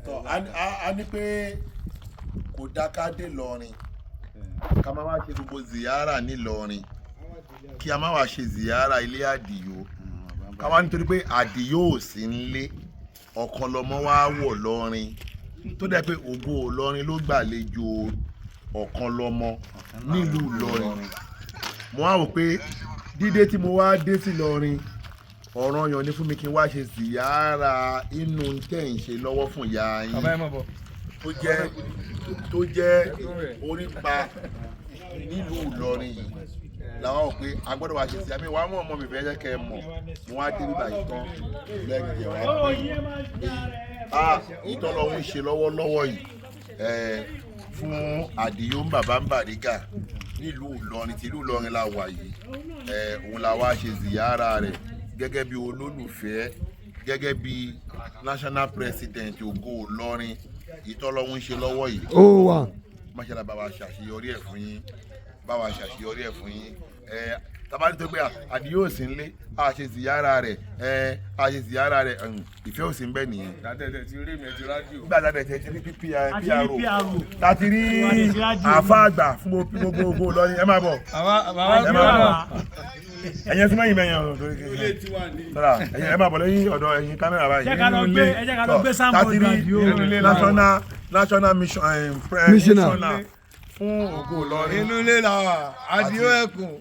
a ní pé kò dáká dé Ìlọrin ká má wá ṣe gbogbo ziyara ní Ìlọrin kí a má wá ṣe ziyara ilé Àdìó ká wá nítorí pé Àdìó ò sí nílé ọ̀kan lọmọ wá wọ̀ lọ́rin tó dẹ̀ pé ògo Ìlọrin ló gbàlejò ọ̀kan lọmọ nílùú Ìlọrin mo wá wò pé dídé tí mo wá dé sí Ìlọrin ọ̀ranyàn ni fún mi kí n wá ṣe ziyara inú tẹ̀ ń ṣe lọ́wọ́ fún ìyá yín tó jẹ́ orípa nílùú Ìlọrin yìí làwọn ò pé a gbọ́dọ̀ wá ṣe sí àmì wàá mọ̀ ọmọ mi fẹ́ jẹ́ kẹ́ ẹ mọ̀ mo wá dé bíbá yìí tán lẹ́yìn wá pé ìtọ́lọ́hún ṣe lọ́wọ́lọ́wọ́ yìí fún Àdìó bàbá Bariga nílùú Ìlọrin tìlú Ìlọrin la wà yìí òun la wá ṣe ziyara rẹ̀ gẹ́gẹ́ bí olólùfẹ́ gẹ́gẹ́ bí national president ògo Ìlọrin ìtọ́lọ́hún ṣe lọ́wọ́ yìí máṣẹ́lá bá wa ṣàṣeyọrí ẹ̀ fún yín tabali tó gbé Àdìó sí nílé a ṣe ziyara rẹ̀ ìfẹ́ ò sí ń bẹ nìyẹn. nígbà tàdẹ̀tẹ̀ ti rí PRO láti rí àfa àgbà fún gbogbo Ìlọrin ẹ máa bọ̀ ẹ̀yin tí mẹ́yìn mẹ́yìn ọ̀rọ̀ torí kékeré ẹ máa bọ̀ lẹ́yìn ọ̀dọ̀ ẹ̀yin kámẹ́rà báyìí. ẹ jẹ́ ká lọ gbé sample Àdìó national missioner fún ògo Ìlọrin. inú ilé la wà Àdìó ẹkùn.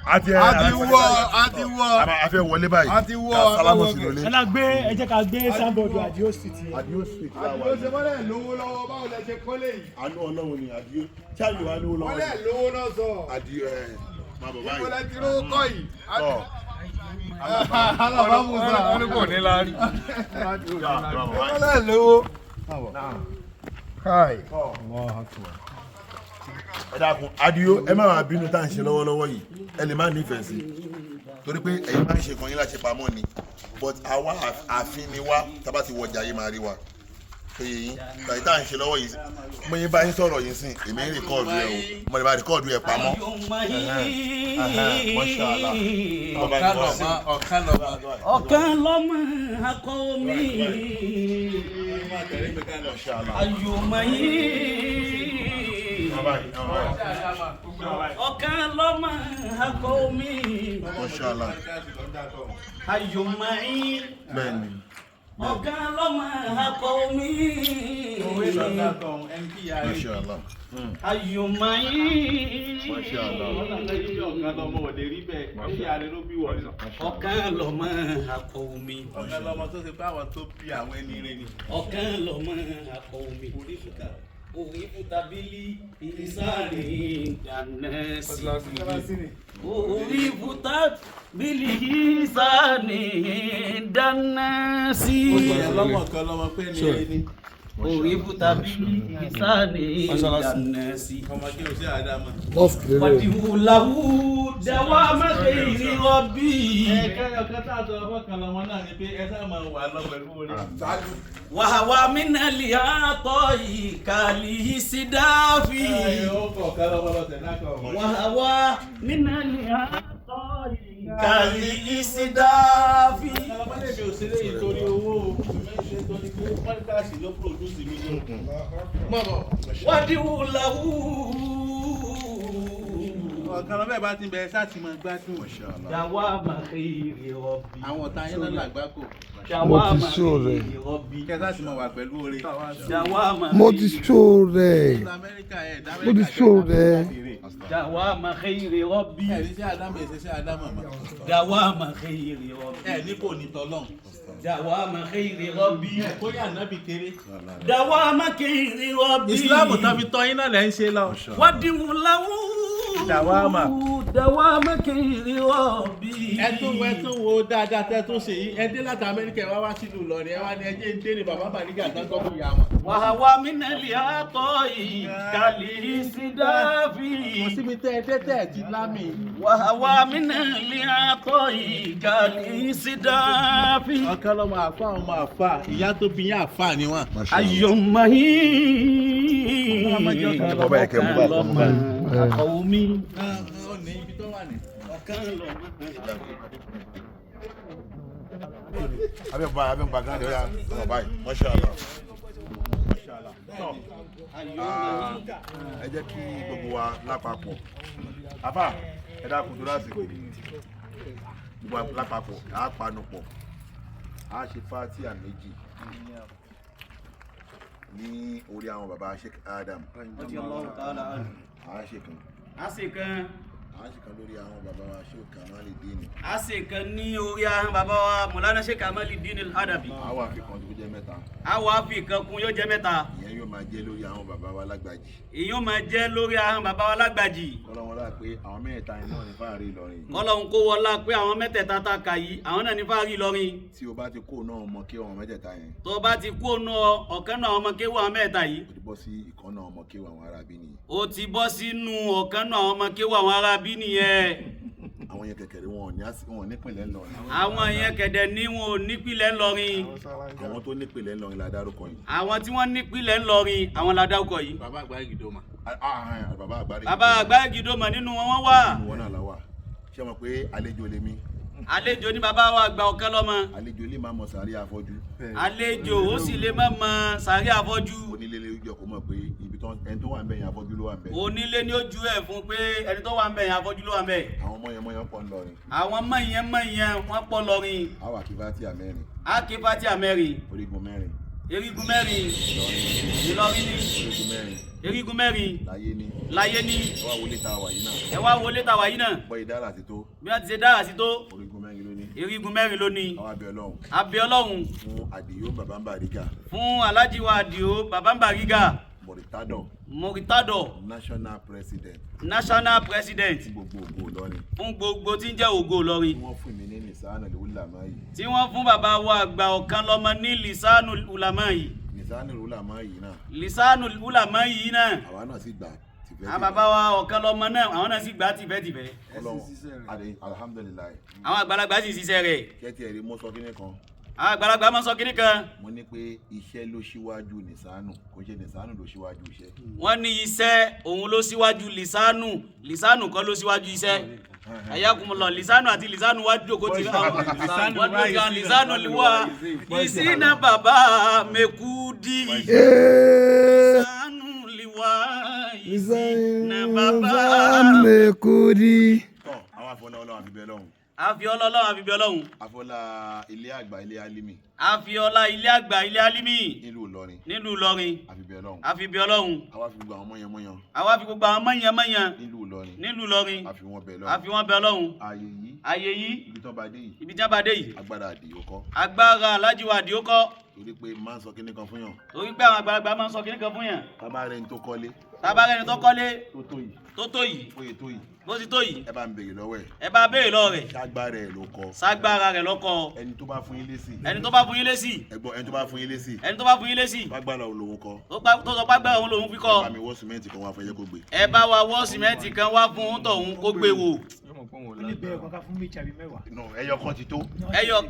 àti wọ a fẹ́ wọlé báyìí àti wọ sálámù sí lólé. ẹ jẹ́ ká gbé sample Àdìó street. Àdìó street la wà. Àdìó ṣe wọlé lówó lọ́wọ́ báwo lẹ ṣe kọ́lé yìí. àánú Ọlọ́run ni Àdìó charlie wa lówó lọ́wọ́. wọlé lówó náà sọ. Àdìó máa bọ̀ báyìí. wọlé tí ló kọ́ yìí. alaba musa wọn kò ní láárí. wọlé lówó. káì. ẹ dákun Àdìó ẹ má wàá bínú tá à ń ṣe lọ́wọ́lọ́wọ́ yìí ẹ lè má nífẹ̀ẹ́ sí torí pé ẹ̀yin máa ń ṣe kan yín láṣẹ pamọ́ ni but àwa àfin ni wá tábà ti wọjà yìí máa rí wa péye yín báyìí tá à ń ṣe lọ́wọ́ yìí mo yín bá yín sọ̀rọ̀ yín sìn èmi ń rìkọ́ọ̀dù ẹ o mo lè bá rìkọ́ọ̀dù ẹ pamọ́. ọ̀kan lọ́mọ akọ mi ayọ̀mọ̀ yìí. ọ̀kan lọ́mọ akọ mi ayọ̀mọ̀ yìí. ọ̀kan lọ́mọ akọ mi ayọ̀mọ̀ yìí. ọ̀kan lọ́mọ akọ mi. ọ̀kan lọ́mọ tó ṣe pé àwọn tó bí àwọn ẹni rẹ ni. ọ̀kan lọ́mọ akọ mi. orí fútabílì ìsáré ìdánẹ́sì. orí fútabílì ìsáré ìdánẹ́sì. ọlọ́mọ kan lọ́mọ pé ní ẹni. orí fútabílì ìsáré ìdánẹ́sì. ọmọdé ò sí àdámà. wàdìwúláwú dẹwà mẹ́kẹ́rì rọ́bì. ẹ̀kẹ́yọ̀ kẹta àti ọmọ kan lọ́mọ náà ni pé ẹ sáà máa wà lọ pẹ̀lú orí. wàhálà mínàlì àtọ̀ ìkàlì sídáfì. wàhálà mínàlì àtọ̀ ìkàlì sídáfì. ọmọdé mi ò sí lẹ́yìn torí owó ìmẹ́ṣẹ́ tó ní pé pọ́díkàsì ló pòdúsì mi ní òkun. wàdìwúláwú. ọ̀kan lọ́bẹ̀ bá ti bẹ̀rẹ̀ sáà ti máa gbádùn. dàwa màkìrì rọ̀bì. àwọn ọ̀tá yẹn náà làgbákò. dàwa màkìrì rọ̀bì. kẹsà ti máa wà pẹ̀lú oore. dàwa màkìrì. mo ti sọ rẹ̀ mo ti sọ rẹ̀. dàwa màkìrì rọ̀bì. ẹ̀rí sí àdámù èsì sí àdámù mọ́. dàwa màkìrì rọ̀bì. ẹ̀ ní kò ní tọ́lọ́n. dàwa màkìrì rọ̀bì. kó yà nábì kéré. dàwa màkìrì rọ̀bì. ìsìláàmù tán fi tọ́ yín náà lẹ́ ń ṣe lọ. wàdìwúláwú. dàwámà. dàwámà kiri rọ̀bì. ẹ tún wo dáadáa tẹ́ tún ṣe yìí ẹ dé láti Amẹ́ríkà ẹ wá sílùú Ìlọrin ẹ wá ní ẹjẹ́ ń dé ní bàbá Bariga tán kọ́ fún ìyá wọn. wàhálà mínàlì àtọ̀ ìkàlì sídáfì. kò síbi tẹ́ ẹ dé tẹ́ ẹ ti lámì. wàhálà mínàlì àtọ̀ ìkàlì sídáfì. ọ̀kan lọ́mọ àfa ọmọ àfa ìyá tó bí yín àfa ni wọ́n. ayọ̀mọ̀ yìí. ọ̀kan lọ́mọ akọ mi. ó ní ibi tó wà ní. ọ̀kan lọ́mọ. abẹ́ bá gán lórí àwọn báyìí mọ́ṣáláà. Ẹ jẹ́ kí gbogbo wa lápapọ̀ àfà ẹ dákun tó lásìkò gbogbo wa lápapọ̀ á panupọ̀ á ṣe fátíà méjì ní orí àwọn bàbá Sheikh Adam á ṣe kan lórí àwọn bàbá wa Sheikh Kamalidin. A ṣe kan ní orí àwọn bàbá wa Mọ̀lánà Sheikh Kamalidin al-Adabi. A wá fi kan tó jẹ́ mẹ́ta. A wá fi kan kún yóò jẹ́ mẹ́ta. Ìyẹn yóò máa jẹ́ lórí àwọn bàbá wa lágbàjì. Ìyẹn máa jẹ́ lórí àwọn bàbá wa lágbàjì. Kọ́lọ́wọ́n lá pé àwọn mẹ́ta yẹn náà ní fáàrí Ìlọrin. Kọ́lọ́hun kó wọlá pé àwọn mẹ́tẹ̀ẹ̀ta ta kà yìí àwọn náà ní fáàrí Ìlọrin. Tí o bá ti kó náà ọmọ kí àwọn mẹ́tẹ̀ẹ̀ta yẹn. Tó bá ti kó ọ̀kan náà ọmọ kéwú àwọn mẹ́ta yìí. O ti bọ́ sí ìkan náà ọmọ kéwú àwọn arábí nìyẹn. Ó ti bọ́ sínú ọ̀kan náà ọmọ kéwú àwọn arábí nìyẹn. Àwọn yẹn kẹ̀kẹ̀rẹ̀ wọn ò nípìnlẹ̀ ńlọrin. Àwọn yẹn kẹ̀dẹ̀ ní wọn ò nípìnlẹ̀ ńlọrin. Àwọn tó nípìnlẹ̀ ńlọrin la dárúkọ yìí. Àwọn tí wọ́n nípìnlẹ̀ ńlọrin àwọn la dárúkọ yìí. Bàbá àgbà Ìgìdọ́mà. Bàbá àgbà Ìgìdọ́mà nínú wọn wà. Nínú wọn náà la wà. Ṣé mo pé àlejò lèmi? Àlejò ní bàbá wa àgbà ọ̀kan lọ́mọ. Àlejò lè máa mọ sàárì afọ́jú. Àlejò ó sì lè má mọ sàárì afọ́jú. Onílé lè jọ kó mọ̀ pé ibi tó ẹni tó wà ń bẹ̀ yẹn afọ́jú ló wà ń bẹ̀. Onílé ni ó ju ẹ̀ fún pé ẹni tó wà ń bẹ̀ yẹn afọ́jú ló wà ń bẹ̀. Àwọn mọ̀yẹ́mọ̀yẹ́ pọ̀ ńlọrin. Àwọn mọ̀yẹ́mọ̀yẹ́ wọ́n pọ̀ lọ́rin. Àwa kí fátíà mẹ́rin. A kí fátíà mẹ́rin. Orígun mẹ́rin. Erigun mẹ́rin. Ìlọrin ní. Orígun mẹ́rin. Erigun mẹ́rin. Láyé ní. Ẹ wá wọlé tá a wà yìí náà. Ẹ wá wọlé tá a wà yìí náà. Bọ́ ìdára ti tó. Bí wọ́n ti ṣe dára sí tó. Orígun mẹ́rin ló ní. Erigun mẹ́rin ló ní. Àwọn abẹ́ Ọlọ́run. Abẹ́ Ọlọ́run. Fún Adio bàbá Bariga. Fún Alhaji wa Adio bàbá Bariga. Moritado. National President. National President. Fún gbogbo ògo Ìlọrin. Fún gbogbo tí ń jẹ́ ògo Ìlọrin. Tí wọ́n fún mi ní Lisanul Ulama yìí. Tí wọ́n fún bàbá wa àgbà ọ̀kan lọ́mọ ní Lisanul Ulama yìí. Lisanul Ulama yìí náà. Lisanul Ulama yìí náà. Àwa náà sì gbà tìfẹ́. Àwọn bàbá wa ọ̀kan lọ́mọ náà àwọn náà sì gbà tìfẹ́tìfẹ́. Ọlọ́run alhamdulilayi. Àwọn àgbàlagbà sì ṣiṣẹ́ rẹ̀. Kẹ́tì ẹ̀rí mo sọ kíní kan. Àwọn àgbàlagbà máa ń sọ kíní kan. Mo ní pé iṣẹ́ ló ṣíwájú Lisanu kò ṣe Lisanu ló ṣíwájú iṣẹ́. Wọ́n ní iṣẹ́ òun ló síwájú Lisanu, Lisanu kọ́ ló síwájú iṣẹ́. Ayakumullah Lisanu àti Lisanu wá jókòó ti àwọn wọ́n dúró kan Lisanu liwa ìsínà bàbá Mekudi. Lisanu liwa ìsínà bàbá Mekudi. Àwọn àfọlá Ọlọ́run àfi bẹ́ẹ̀ lọ́hùn. Afiola Ọlọ́run àfi bẹ́ẹ̀ Ọlọ́run. Àfọlá ilé àgbà ilé Alimi. Afiola ilé àgbà ilé Alimi. Nílùú Ìlọrin. Nílùú Ìlọrin. Àfi bẹ́ẹ̀ lọ́hùn. Àfi bẹ́ẹ̀ Ọlọ́run. Àwa fi gbogbo àwọn mọ́yánmọ́yán. Àwa fi gbogbo àwọn mọ́yánmọ́yán. Nílùú Ìlọrin. Nílùú Ìlọrin. Àfi wọn bẹ́ẹ̀ lọ́hùn. Àfi wọn bẹ́ẹ̀ Ọlọ́run. Ààyè yìí. Ibi tó bá dé yìí. Ibi tí wọ́n bá dé yìí. Agbára Àdìó kọ́. Agbára Alhaji wa Adio kọ́. Torí pé máa ń sọ kíní kan fún yàn. Torí pé àwọn àgbàlagbà máa ń sọ kíní kan fún yàn. Tábà rẹ̀ ń tó kọ́lé. Tábà rẹ̀ ń tó kọ́lé. Tó tó yìí. Bóyá tó yìí. Bó ti tó yìí. Ẹ bá ń béèrè lọ́wọ́ ẹ̀. Ẹ bá béèrè lọ́wọ́ rẹ̀. Ságbára ẹ̀ ló kọ. Ságbára rẹ̀ ló kọ. Ẹni tó bá fún yín lésì. Ẹni tó bá fún yín lésì. Ẹgbọ́n ẹni tó bá fún yín lésì. Ẹni tó bá fún yín lésì. Gbàgbára òun kọ. Tó sọ pàgbára òun lòun fi kọ. Ẹ bá mi wọ́ sìmẹ́ǹtì kan wá fún ẹ jẹ́ kó gbé. Ẹ bá wa wọ́ sìmẹ́ǹtì kan wá fún tọ̀hún kó gbé wò. Ní bẹ́ẹ̀ kankan fún méjì àbí mẹ́wàá. No, ẹyọ kan ti tó. Ẹyọ.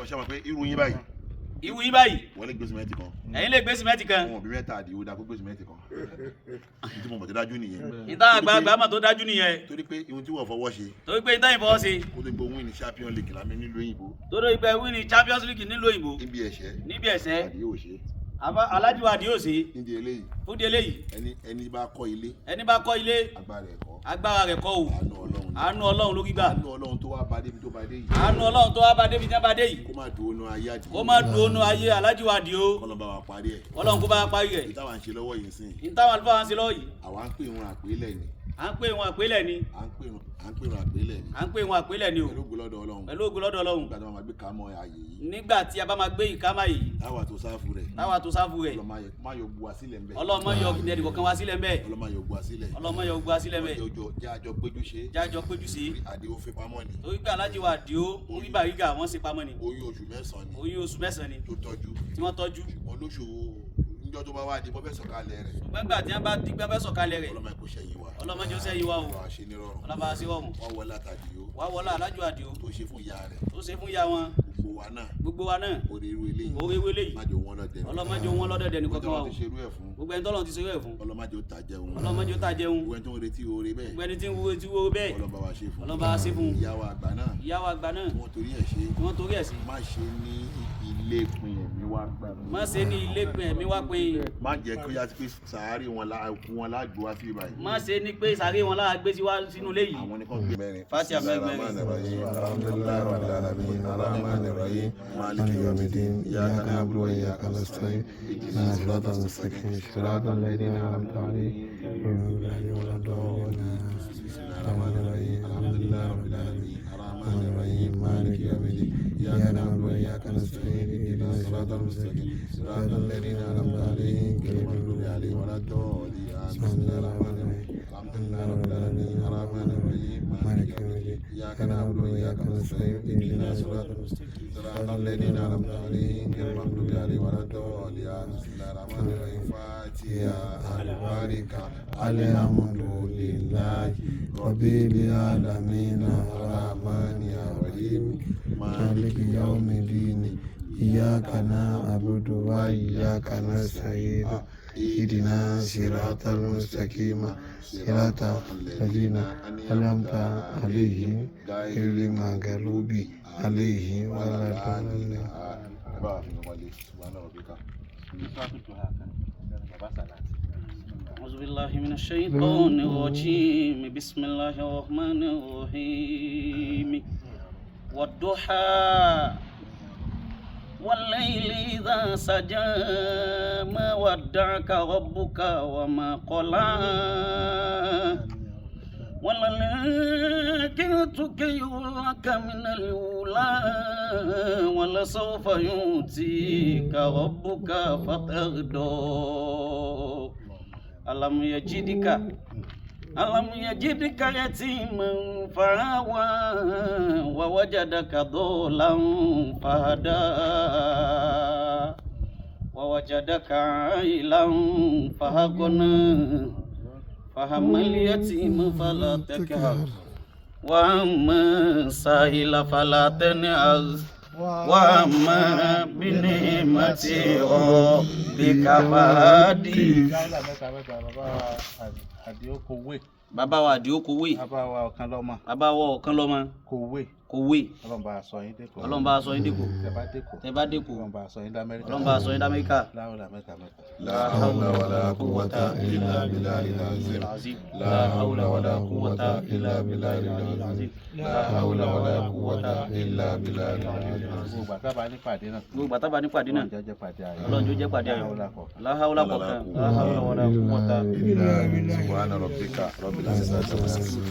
Ṣé mo pé irú yín báyìí. Ìwú yín báyìí. Wọ́n lè gbé sìmẹ́ǹtì kan. Ẹ̀yin lè gbé sìmẹ́ǹtì kan. Wọn bí mẹ́ta Àdìó dá kó gbé sìmẹ́ǹtì kan. Ìdí mo mọ̀ tó dájú nìyẹn. Ìtàn àgbàlagbà mà tó dájú nìyẹn. Torí pé ihun tí wọ́n fọwọ́ ṣe. Torí pé ìtàn ìfọwọ́ ṣe. Kó tó gbé win ní Champions League lámì nílùú òyìnbó. Torí pé win ní Champions League nílùú òyìnbó. Níbi ẹ̀ṣẹ́. Níbi ẹ̀ṣẹ́. Àdìó ò ṣe. Alhaji wa Adio ṣe. Níbi eléyìí. Fúdi eléyìí. Ẹni bá kọ́ ilé. Ẹni bá kọ́ ilé. Agbára rẹ̀ kọ́ o. Àánú Ọlọ́run ló gbígbà. Àánú Ọlọ́run tó wá bá débi tó bá dé yìí. Àánú Ọlọ́run tó wá bá débi tó bá dé yìí. Kó má dùn ọ́nà ayé Àdìó. Kó má dùn ọ́nà ayé Alhaji wa Adio. Kọ́lọ́ bá wa parí ẹ̀. Ọlọ́run kó bá wa parí ẹ̀. Ìtawà ń ṣe lọ́wọ́ yìí sìn. Ìtawà àlùfáà ń ṣe lọ́wọ́ yìí. Àwa ń pè wọn àpélẹ̀ ni. À ń pè wọn àpélẹ̀ ni. À ń pè wọn àpélẹ̀ ni. À ń pè wọn àpélẹ̀ ni o. Pẹ̀lú ògo lọ́dọ̀ Ọlọ́run. Pẹ̀lú ògo lọ́dọ̀ Ọlọ́run. Nígbà tí wọ́n máa gbé kámọ́ ààyè yìí. Nígbà tí a bá máa gbé ìkámá yìí. Táwa tó sáfù rẹ̀. Táwa tó sáfù rẹ̀. Ọlọ́mọ yóò bu wa sílẹ̀ ńbẹ̀. Ọlọ́mọ yóò ẹnì kọ̀ọ̀kan wá sílẹ̀ ńbẹ̀. Ọlọ́mọ yóò bu wa sílẹ̀. Ọlọ́mọ yóò bu wa sílẹ̀ ńbẹ̀. Jájọ péjú ṣe. Jájọ péjú ṣe. Àdìó fi pamọ́ ni. Torí pé Alhaji wa Adio orí Bariga wọ́n ṣe pamọ́ ni. Oyún oṣù mẹ́sàn-án ni. Oyún oṣù mẹ́sàn-án ni. Tó tọ́jú. Tí wọ́n tọ́jú. Ṣùgbọ́n lóṣòwò níjọ́ tó bá wá di bọ́fẹ́ sọ̀kalẹ̀ rẹ̀. Ṣùgbọ́n gbà tí wọ́n bá di gbẹ́fẹ́ sọ̀kalẹ̀ rẹ̀. Ọlọ́mọ ẹ̀kọ́ ṣẹ́yìn wa. Ọlọ́mọ jẹ́ sẹ́yìn wa o. Wàá ṣe ní rọrùn. Ọlọ́mọ àṣẹ wọ̀hún. Wọ́n wọlé àtàdìó. Wá wọlé Alhaji wa Adio. Tó ṣe fún ìyá rẹ̀. Tó ṣe fún ìyá wọn. gbogbo wa náà orí wele yìí ọlọ́mọdé wọn lọ́dọ̀dẹ̀ ní kọ́kọ́ wa o gbogbo ẹni tọ́lọ́run ti ṣerú ẹ̀ fún ọlọ́mọdé ó ta jẹun gbogbo ẹni tó ń retí oore bẹ́ẹ̀ gbogbo ẹni tí ń retí oore bẹ́ẹ̀ ọlọ́mọba wa ṣe fún ìyàwó àgbà náà wọ́n torí ẹ̀ ṣe má ṣe ní ilé pin ẹ̀mí wá gbà má ṣe ní ilé pin ẹ̀mí wá pin má jẹ́ kí ó yá sí pé sàárè wọn láàgbé wá sí ibàyìí má ṣe ní pé sàárè wọn láàgbé sí wá sínú ilé yìí àwọn nìkan gbé mẹ́rin fásitì mẹ́rin alhamdulilayi rabbil alamin arrahmanir rahim maliki yawmiddin iyyaka na'budu wa iyyaka nasta'in ihdinas siratal mustaqim siratal ladzina an'amta alaihim ghayril maghdubi alaihim arrahmanir rahim alhamdulilayi rabbil alamin arrahmanir rahim maliki yawmiddin iyyaka na'budu wa iyyaka nasta'in ihdinas siratal mustaqim siratal ladzina an'amta alaihim ghayril maghdubi alaihim waladdallin bismillahir rahmanir rahim alhamdulillahi rabbil alamin arrahmanir rahim maliki yawmiddin iyyaka na'budu wa iyyaka nasta'in ihdinas siratal mustaqim siratal ladzina an'amta alaihim ghayril maghdubi alaihim waladdallin bismillahir rahmanir rahim fatiha al-barika alhamdulillahi rabbil alamin arrahmanir rahim maliki yawmiddin iyyaka na'budu wa iyyaka nasta'in اهدنا صراط المستقيم صراط الذين أنعمت عليهم غير المغضوب عليهم ولا الضالين أعوذ بالله من الشيطان الرجيم بسم الله الرحمن الرحيم والضحى والليل إذا سجى ما ودعك ربك وما قلى وللآخرة خير لك من الأولى ولسوف يؤتيك ربك فترضى ألم يجدك يتيما فآوى ووجدك ضالا فهدى ووجدك عائلا فأغنى فأما اليتيم فلا تقهر وأما السائل فلا تنهر وأما بنعمة ربك فحدث. Bàbá wa Adio kòwé. Bàbá wa ọ̀kan lọ́mọ. Kòwé. Ọlọ́run bá sọ yín dépò. Tẹ́ bá dépò. Ọlọ́run bá sọ yín d'Amẹ́ríkà. La hawla wala quwwata illa billahil azim. La hawla wala quwwata illa billahil azim. La hawla wala quwwata illa billahil azim. Gbogbo àtàbà ní pàdé náà. Ọlọ́run jọ jẹ́ pàdé ayọ̀. La hawla kọ̀ọ̀kan. La hawla wala quwwata illa billah. Subhana rabbika rabbil izzati amma yasifun.